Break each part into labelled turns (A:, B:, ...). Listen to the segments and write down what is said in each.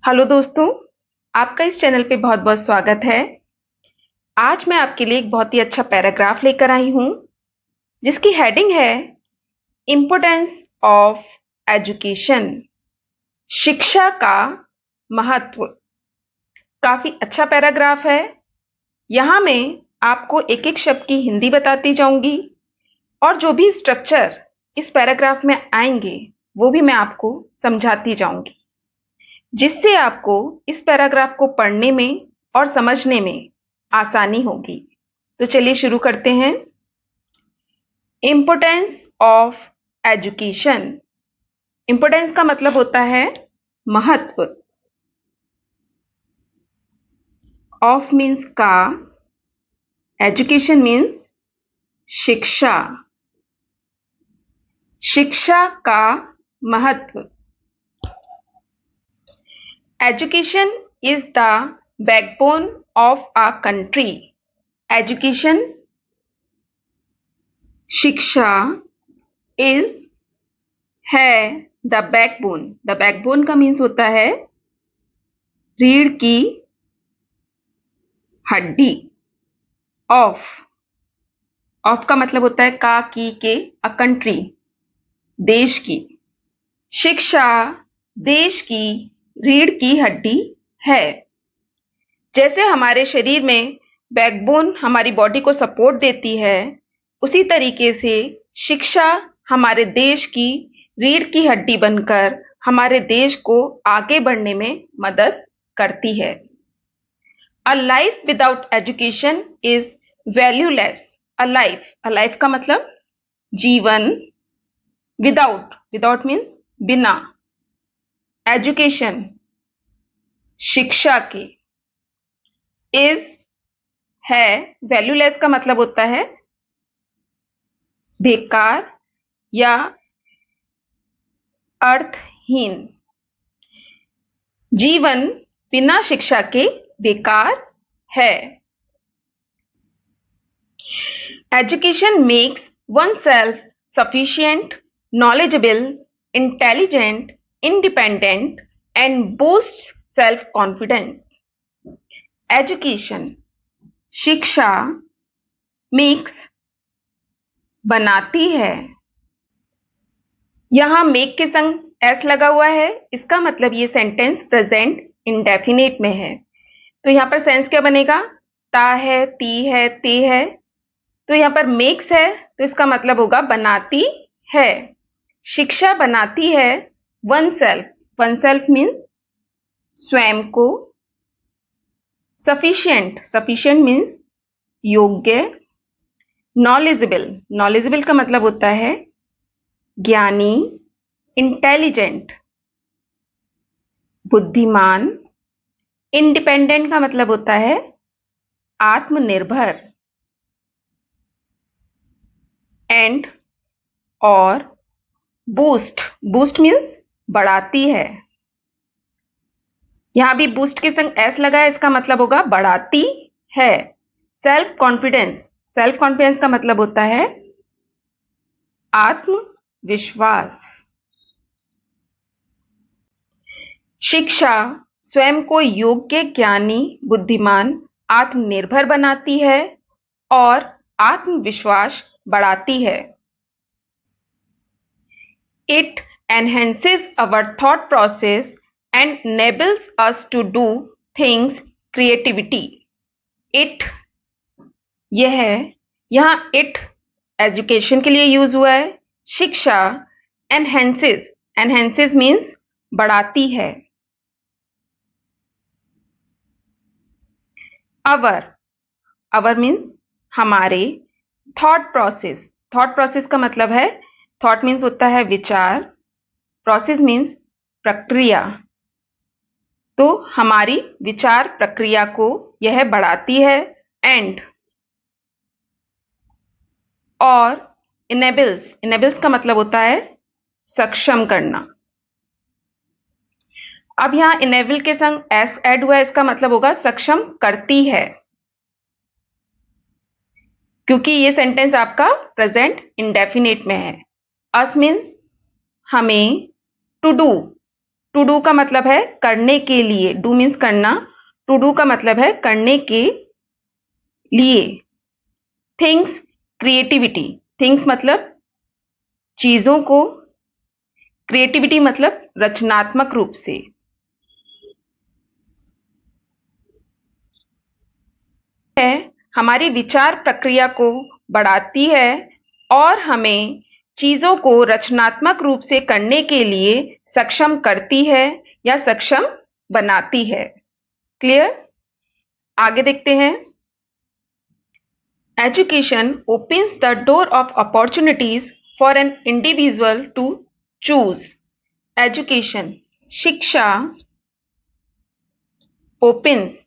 A: Hello दोस्तों, आपका इस चैनल पे बहुत बहुत स्वागत है। आज मैं आपके लिए एक बहुत ही अच्छा पैराग्राफ लेकर आई हूँ जिसकी हेडिंग है इम्पोर्टेंस ऑफ एजुकेशन। शिक्षा का महत्व। काफी अच्छा पैराग्राफ है। यहाँ मैं आपको एक एक शब्द की हिंदी बताती जाऊंगी और जो भी स्ट्रक्चर इस पैराग्राफ में आएंगे वो भी मैं आपको समझाती जाऊंगी, जिससे आपको इस पैराग्राफ को पढ़ने में और समझने में आसानी होगी। तो चलिए शुरू करते हैं। Importance of education. इंपोर्टेंस का मतलब होता है महत्व। ऑफ मीन्स का, एजुकेशन मीन्स शिक्षा। शिक्षा का महत्व। Education is the backbone of a country. Education, शिक्षा इज, है, द बैकबोन। द बैकबोन का मीन्स होता है रीढ़ की हड्डी। ऑफ, ऑफ का मतलब होता है का, की, के, अ कंट्री, देश की। शिक्षा देश की रीढ़ की हड्डी है। जैसे हमारे शरीर में बैकबोन हमारी बॉडी को सपोर्ट देती है, उसी तरीके से शिक्षा हमारे देश की रीढ़ की हड्डी बनकर हमारे देश को आगे बढ़ने में मदद करती है। A life without education is valueless. A life का मतलब जीवन। Without, without means बिना। Education, शिक्षा के। Is, है। Valueless का मतलब होता है बेकार या अर्थहीन। जीवन बिना शिक्षा के बेकार है। Education makes oneself sufficient, knowledgeable, intelligent, independent, and boosts self-confidence. Education, शिक्षा, makes, बनाती है। यहां मेक के संग एस लगा हुआ है, इसका मतलब ये सेंटेंस प्रेजेंट इंडेफिनेट में है। तो यहां पर सेंस क्या बनेगा? ता है, ती है, ते है। तो यहां पर मेक्स है तो इसका मतलब होगा बनाती है। शिक्षा बनाती है one self. One self means स्वयं को। सफिशिएंट, सफिशिएंट मीन्स योग्य। नॉलेजेबल, नॉलेजेबल का मतलब होता है ज्ञानी। इंटेलिजेंट, बुद्धिमान। इंडिपेंडेंट का मतलब होता है आत्मनिर्भर। एंड, और बूस्ट, बूस्ट मीन्स बढ़ाती है। यहां भी बूस्ट के संग एस लगा है, इसका मतलब होगा बढ़ाती है। सेल्फ कॉन्फिडेंस, सेल्फ कॉन्फिडेंस का मतलब होता है आत्मविश्वास। शिक्षा स्वयं को योग्य, ज्ञानी, बुद्धिमान, आत्मनिर्भर बनाती है और आत्मविश्वास बढ़ाती है। It enhances our thought process and enables us to do things creativity. It, यह है, यहां it एजुकेशन के लिए यूज हुआ है। शिक्षा enhances, enhances means बढ़ाती है। our means हमारे। थॉट प्रोसेस, थॉट प्रोसेस का मतलब है, थॉट मीन्स होता है विचार, प्रोसेस मीन्स प्रक्रिया। तो हमारी विचार प्रक्रिया को यह बढ़ाती है। एंड, और इनेबल्स, इनेबल्स का मतलब होता है सक्षम करना। अब यहां इनेबल के संग एस ऐड हुआ है, इसका मतलब होगा सक्षम करती है, क्योंकि ये सेंटेंस आपका प्रेजेंट इंडेफिनिट में है। अस मीन्स हमें, टू डू, टू डू का मतलब है करने के लिए, डू मीन्स करना, टू डू का मतलब है करने के लिए। थिंग्स, क्रिएटिविटी, थिंग्स मतलब चीजों को, क्रिएटिविटी मतलब रचनात्मक रूप से। है हमारी विचार प्रक्रिया को बढ़ाती है और हमें चीजों को रचनात्मक रूप से करने के लिए सक्षम करती है या सक्षम बनाती है। क्लियर? आगे देखते हैं। Education opens the door of opportunities for an individual to choose. Education, शिक्षा, ओपन्स,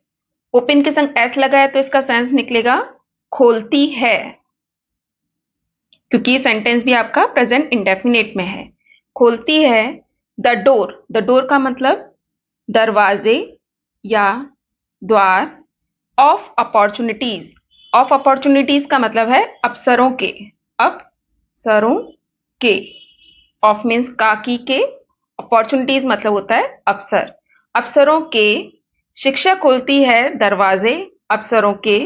A: ओपन के संग एस लगा है तो इसका सेंस निकलेगा खोलती है, क्योंकि सेंटेंस भी आपका प्रेजेंट इंडेफिनिट में है। खोलती है द डोर, द डोर का मतलब दरवाजे या द्वार, ऑफ अपॉर्चुनिटीज, ऑफ अपॉर्चुनिटीज का मतलब है अवसरों के, अवसरों के, ऑफ मीन्स का, की, के, अपॉर्चुनिटीज मतलब होता है अवसर, अवसरों के। शिक्षा खोलती है दरवाजे अवसरों के,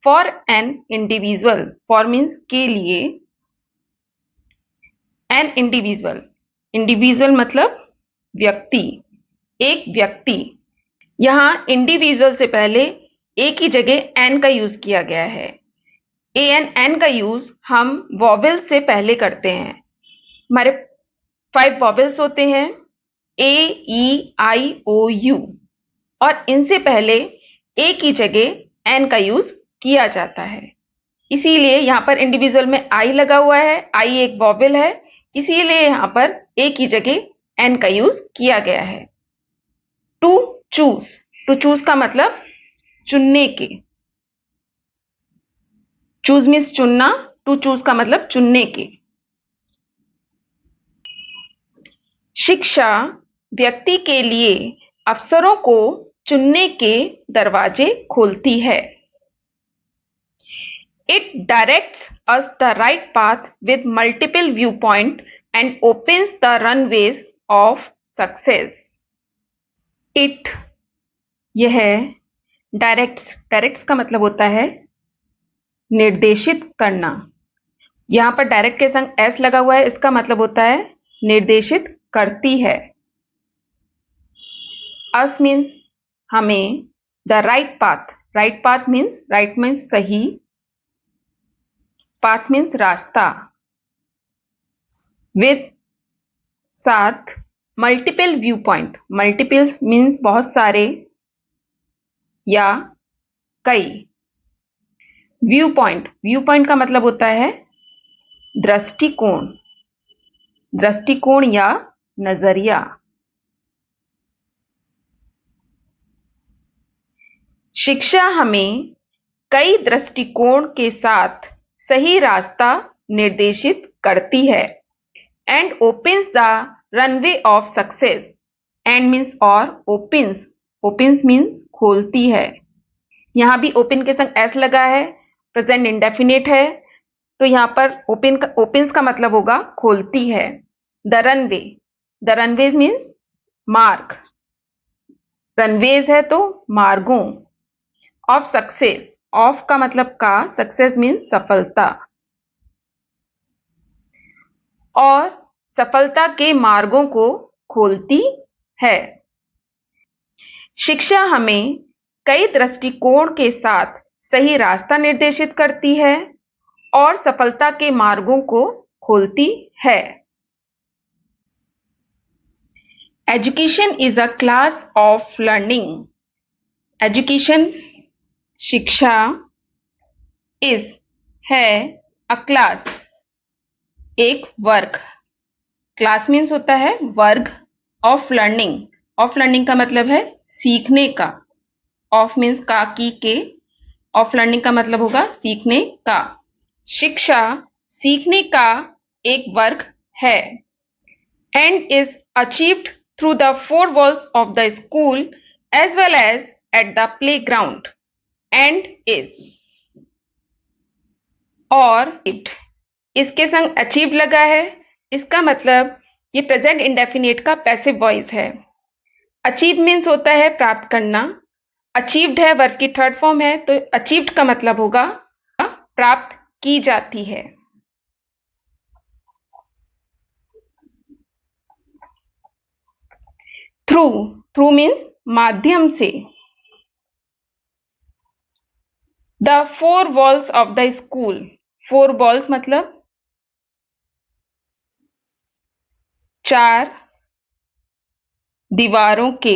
A: for an individual, for means के लिए, एन इंडिविजुअल, इंडिविजुअल मतलब व्यक्ति, एक व्यक्ति। यहां इंडिविजुअल से पहले एक ही जगह एन का यूज किया गया है। ए एन, एन का यूज हम वॉवेल से पहले करते हैं। हमारे 5 वॉवेल्स होते हैं, ए, ई, आई, ओ, यू, और इनसे पहले एक ही जगह एन का यूज किया जाता है। इसीलिए यहां पर इंडिविजुअल में आई लगा हुआ है, आई एक वॉवेल है, इसीलिए यहां पर एक ही जगह एन का यूज किया गया है। टू चूज, टू चूज का मतलब चुनने के, चूज मीन्स चुनना, टू चूज का मतलब चुनने के। शिक्षा व्यक्ति के लिए अवसरों को चुनने के दरवाजे खोलती है। It directs us the right path with multiple viewpoints and opens the runways of success. It, यह, directs, directs का मतलब होता है निर्देशित करना। यहां पर डायरेक्ट के संग एस लगा हुआ है, इसका मतलब होता है निर्देशित करती है। अस मीन्स हमें, the right path, right path means, right means सही, पाथ मीन्स रास्ता, विद साथ, multiple view point, multiples means बहुत सारे या कई, व्यू पॉइंट, व्यू पॉइंट का मतलब होता है दृष्टिकोण, दृष्टिकोण या नजरिया। शिक्षा हमें कई दृष्टिकोण के साथ सही रास्ता निर्देशित करती है। And opens the runway of success, and means और, ओपन्स, ओपन्स मीन्स खोलती है। यहां भी ओपन के संग एस लगा है, प्रेजेंट इंडेफिनिट है, तो यहां पर ओपन्स का मतलब होगा खोलती है। The runway, the runways means मार्ग, रनवेज है तो मार्गों, ऑफ सक्सेस, ऑफ का मतलब का, सक्सेस मीन्स सफलता, और सफलता के मार्गों को खोलती है। शिक्षा हमें कई दृष्टिकोण के साथ सही रास्ता निर्देशित करती है और सफलता के मार्गों को खोलती है। Education is a class of learning. Education, शिक्षा, इज, है, अ क्लास, एक वर्ग, क्लास मीन्स होता है वर्ग, ऑफ लर्निंग, ऑफ लर्निंग का मतलब है सीखने का, ऑफ मीन्स का, की, के, ऑफ लर्निंग का मतलब होगा सीखने का। शिक्षा सीखने का एक वर्ग है। And is achieved through the 4 walls of the school as well as at the play ground. And is, और इसके संग अचीव लगा है, इसका मतलब ये प्रेजेंट इंडेफिनिट का पैसिव वॉइस है। अचीव मीन्स होता है प्राप्त करना। अचीव्ड है वर्ब की थर्ड फॉर्म है, तो अचीव्ड का मतलब होगा प्राप्त की जाती है। थ्रू, थ्रू मीन्स माध्यम से। The four walls of the school, four walls मतलब चार दीवारों के।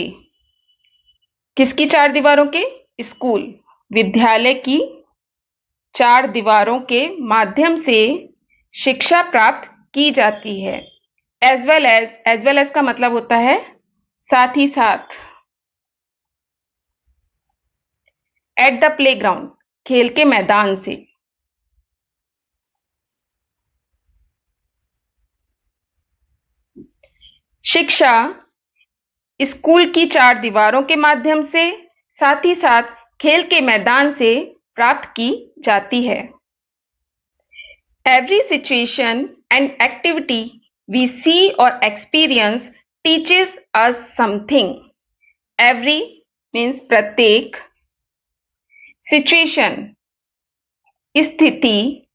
A: किसकी चार दीवारों के? स्कूल, विद्यालय की चार दीवारों के माध्यम से शिक्षा प्राप्त की जाती है। एज वेल एज का मतलब होता है साथ ही साथ। एट द प्लेग्राउंड, खेल के मैदान से। शिक्षा स्कूल की चार दीवारों के माध्यम से साथ ही साथ खेल के मैदान से प्राप्त की जाती है। Every situation and activity we see और experience teaches us something. Every means प्रत्येक, सिचुएशन स्थिति,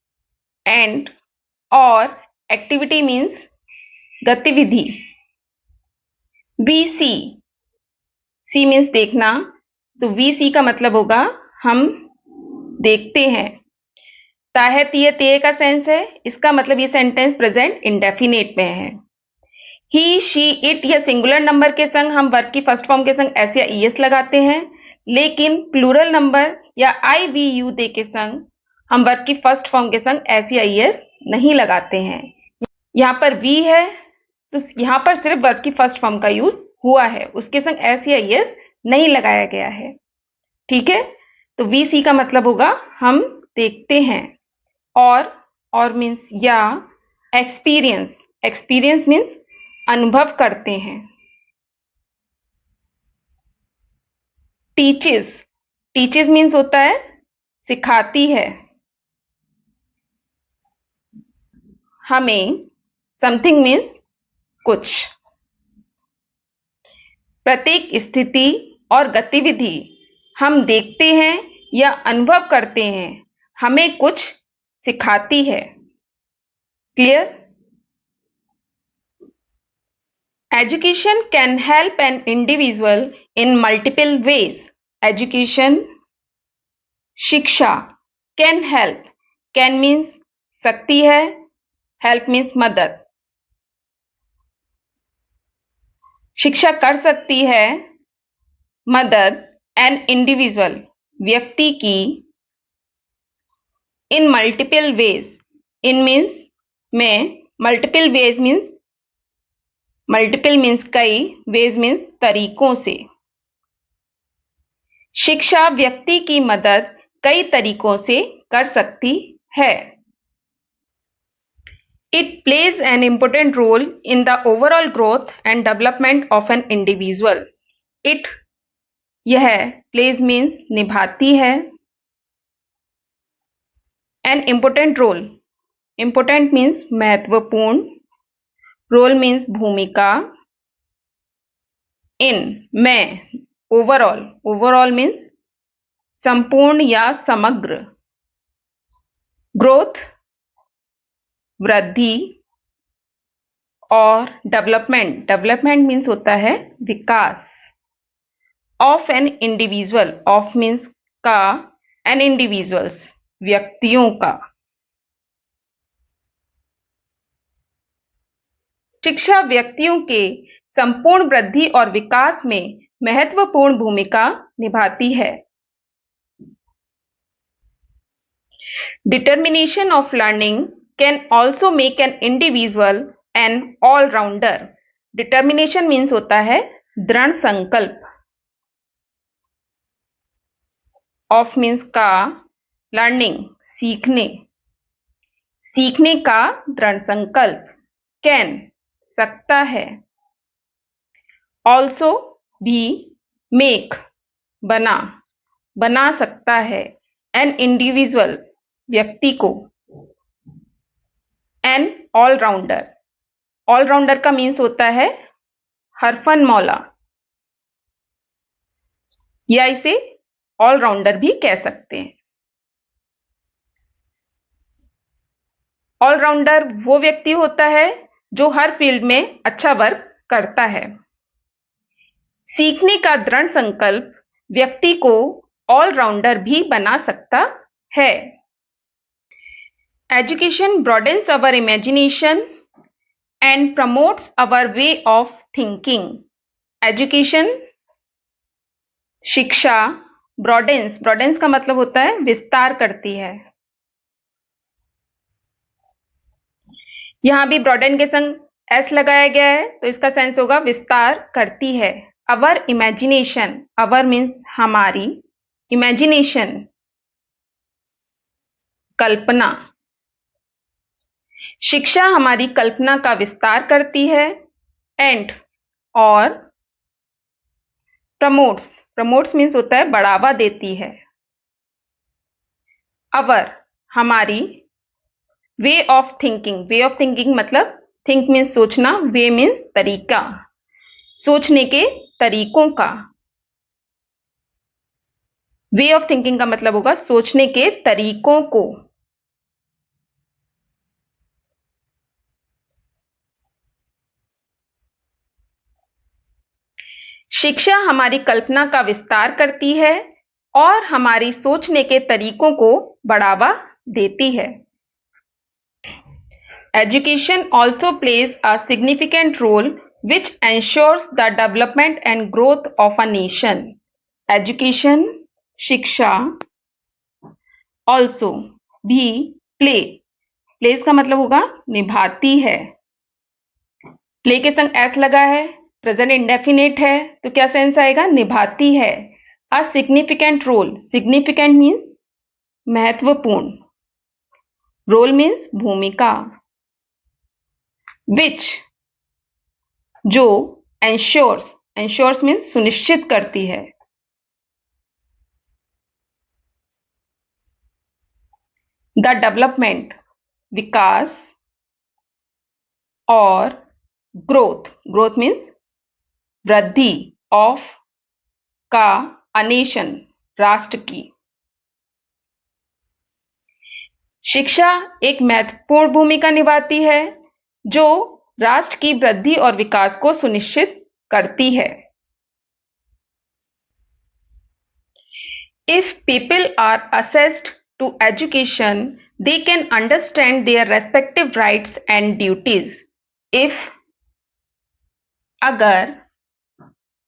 A: एंड और एक्टिविटी मीन्स गतिविधि। वी सी, सी मीन्स देखना, तो वी सी का मतलब होगा हम देखते हैं। ताहे तिये तेये का सेंस है, इसका मतलब ये सेंटेंस प्रेजेंट इंडेफिनेट में है। ही शी इट या सिंगुलर नंबर के संग हम वर्ब की फर्स्ट फॉर्म के संग एस या ईएस लगाते हैं, लेकिन प्लूरल नंबर या आई वी यू दे के संग हम वर्ब की फर्स्ट फॉर्म के संग एस या ईएस नहीं लगाते हैं। यहां पर वी है तो यहां पर सिर्फ वर्ब की फर्स्ट फॉर्म का यूज हुआ है, उसके संग एस या ईएस नहीं लगाया गया है। ठीक है, तो वी सी का मतलब होगा हम देखते हैं। और मीन्स या एक्सपीरियंस, एक्सपीरियंस मीन्स अनुभव करते हैं। टीचेस, टीचेस मीन्स होता है सिखाती है हमें। समथिंग मीन्स कुछ। प्रत्येक स्थिति और गतिविधि हम देखते हैं या अनुभव करते हैं हमें कुछ सिखाती है। Clear? Education can help an individual in multiple ways. Education, शिक्षा, can help. Can means सकती है, help means मदद। शिक्षा कर सकती है मदद an individual, व्यक्ति की, in multiple ways. In means में, multiple ways means multiple means कई, वेज मीन्स तरीकों से। शिक्षा व्यक्ति की मदद कई तरीकों से कर सकती है। It plays an important role in the overall growth and development of an individual. It, यह, प्लेज मीन्स निभाती है, an important role, important means महत्वपूर्ण, रोल मीन्स भूमिका, इन में, ओवरऑल, ओवरऑल मीन्स संपूर्ण या समग्र, ग्रोथ वृद्धि, और डेवलपमेंट, डेवलपमेंट मीन्स होता है विकास, of an individual, of means का, एन इंडिविजुअल्स व्यक्तियों का। शिक्षा व्यक्तियों के संपूर्ण वृद्धि और विकास में महत्वपूर्ण भूमिका निभाती है। Determination of learning can also make an individual an all-rounder. Determination means होता है दृढ़ संकल्प, of means का, learning सीखने, सीखने का दृढ़ संकल्प, can सकता है, also भी make बना, बना सकता है, an individual व्यक्ति को, एन ऑलराउंडर, ऑलराउंडर का मीन्स होता है हरफन मौला, या इसे ऑलराउंडर भी कह सकते हैं। ऑलराउंडर वो व्यक्ति होता है जो हर फील्ड में अच्छा वर्क करता है। सीखने का दृढ़ संकल्प व्यक्ति को ऑलराउंडर भी बना सकता है। Education broadens our imagination and promotes our way of thinking. Education, शिक्षा, ब्रॉडेन्स, ब्रॉडेन्स का मतलब होता है विस्तार करती है। यहां भी ब्रॉडेन के संग एस लगाया गया है, तो इसका सेंस होगा विस्तार करती है। अवर इमेजिनेशन, अवर मीन्स हमारी, इमेजिनेशन कल्पना। शिक्षा हमारी कल्पना का विस्तार करती है। एंड और प्रमोट्स, प्रमोट्स मीन्स होता है बढ़ावा देती है। अवर हमारी, वे of thinking, way of thinking मतलब थिंक मीन्स सोचना, वे मीन्स तरीका, सोचने के तरीकों का। वे ऑफ थिंकिंग का मतलब होगा सोचने के तरीकों को। शिक्षा हमारी कल्पना का विस्तार करती है और हमारी सोचने के तरीकों को बढ़ावा देती है। Education also plays a significant role which ensures the development and growth of a nation. Education, शिक्षा, also भी play, plays का मतलब होगा निभाती है। प्ले के संग एस लगा है, प्रेजेंट इंडेफिनेट है, तो क्या सेंस आएगा? निभाती है। A significant role, significant means महत्वपूर्ण, रोल मीन्स भूमिका। विच जो, एंश्योर्स, एंश्योर्स मीन्स सुनिश्चित करती है। द डेवलपमेंट विकास और ग्रोथ, ग्रोथ मीन्स वृद्धि, ऑफ का, अ नेशन राष्ट्र की। शिक्षा एक महत्वपूर्ण भूमिका निभाती है जो राष्ट्र की वृद्धि और विकास को सुनिश्चित करती है। If people are assessed to education, they can understand their respective rights and duties. If अगर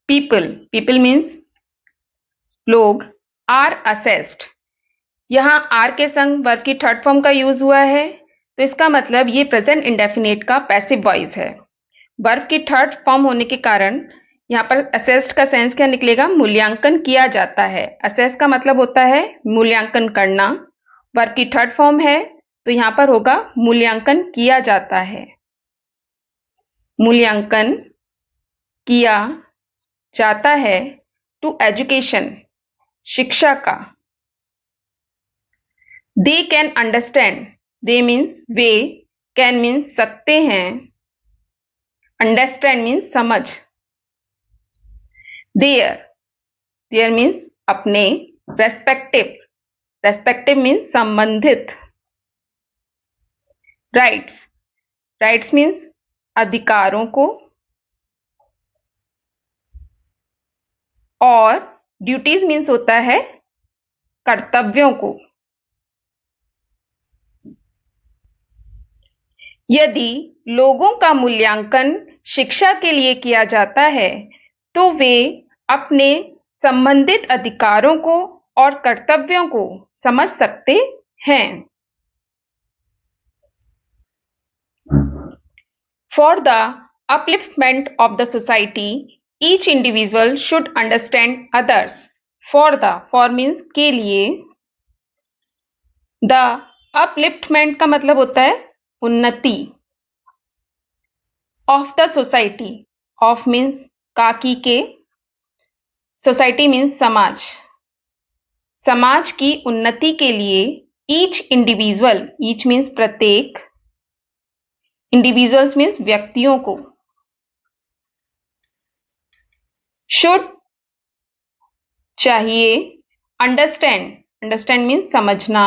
A: people means लोग, are assessed, यहां आर के संग वर्ब की थर्ड फॉर्म का यूज हुआ है, तो इसका मतलब ये प्रेजेंट इंडेफिनेट का पैसिव वॉइस है। वर्ब की थर्ड फॉर्म होने के कारण यहां पर असेस्ड का सेंस क्या निकलेगा? मूल्यांकन किया जाता है। असेस का मतलब होता है मूल्यांकन करना, वर्ब की थर्ड फॉर्म है तो यहां पर होगा मूल्यांकन किया जाता है। मूल्यांकन किया जाता है टू एजुकेशन, शिक्षा का। They can understand, they means way, can means सकते हैं, अंडरस्टैंड मीन्स समझ। देयर, देयर मीन्स अपने, रेस्पेक्टिव, रेस्पेक्टिव मीन्स संबंधित। राइट्स, राइट्स मीन्स अधिकारों को, और ड्यूटीज मीन्स होता है कर्तव्यों को। यदि लोगों का मूल्यांकन शिक्षा के लिए किया जाता है तो वे अपने संबंधित अधिकारों को और कर्तव्यों को समझ सकते हैं। For the upliftment of the society, each individual should understand others. For the, for means के लिए, the upliftment का मतलब होता है उन्नति, of the society, of means का की के, society means समाज, समाज की उन्नति के लिए each individual, each means प्रत्येक, individuals means व्यक्तियों को, should चाहिए, अंडरस्टैंड, अंडरस्टैंड मीन्स समझना,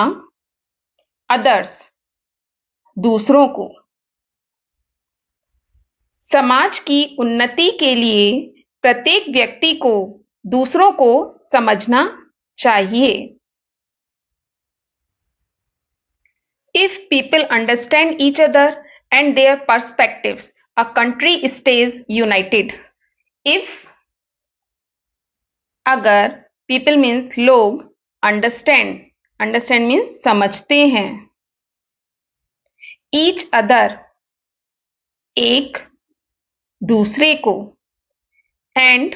A: अदर्स, दूसरों को, समाज की उन्नति के लिए प्रत्येक व्यक्ति को दूसरों को समझना चाहिए। If people understand each other and their perspectives, a country stays united. If, अगर, people means लोग, understand, understand means समझते हैं, each other, एक दूसरे को, and,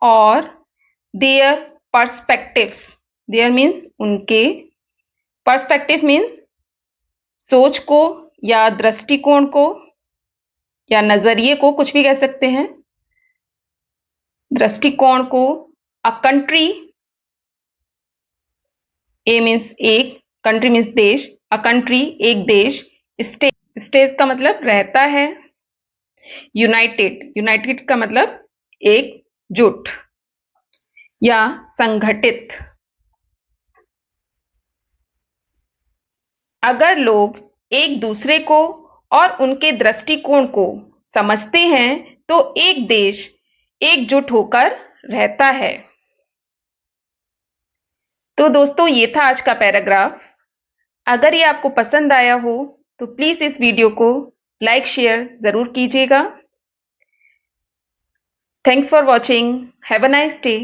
A: और, their perspectives, their means उनके, perspective means सोच को या दृष्टिकोण को या नजरिए को, कुछ भी कह सकते हैं, दृष्टिकोण को, अ कंट्री, ए मीन्स एक, कंट्री मीन्स देश, अ कंट्री एक देश, स्टेट, स्टेट का मतलब रहता है, यूनाइटेड, यूनाइटेड का मतलब एकजुट या संगठित। अगर लोग एक दूसरे को और उनके दृष्टिकोण को समझते हैं तो एक देश एकजुट होकर रहता है। तो दोस्तों, ये था आज का पैराग्राफ। अगर ये आपको पसंद आया हो तो प्लीज इस वीडियो को लाइक शेयर जरूर कीजिएगा। Thanks for watching. Have a nice day.